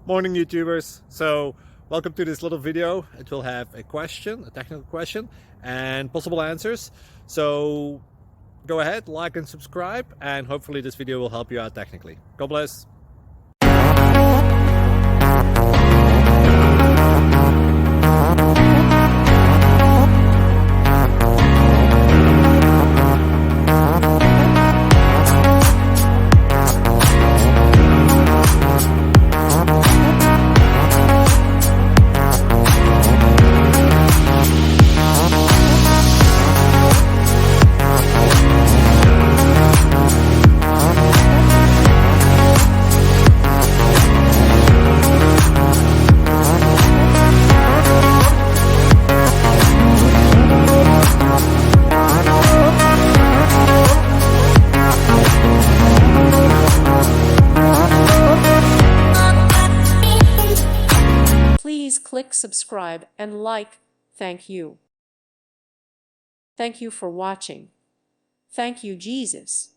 Morning YouTubers. So welcome to this little video. It will have a question, a technical question, and possible answers. So go ahead, like and subscribe, and hopefully this video will help you out technically. God bless. Please click subscribe and like. Thank you. Thank you for watching. Thank you, Jesus.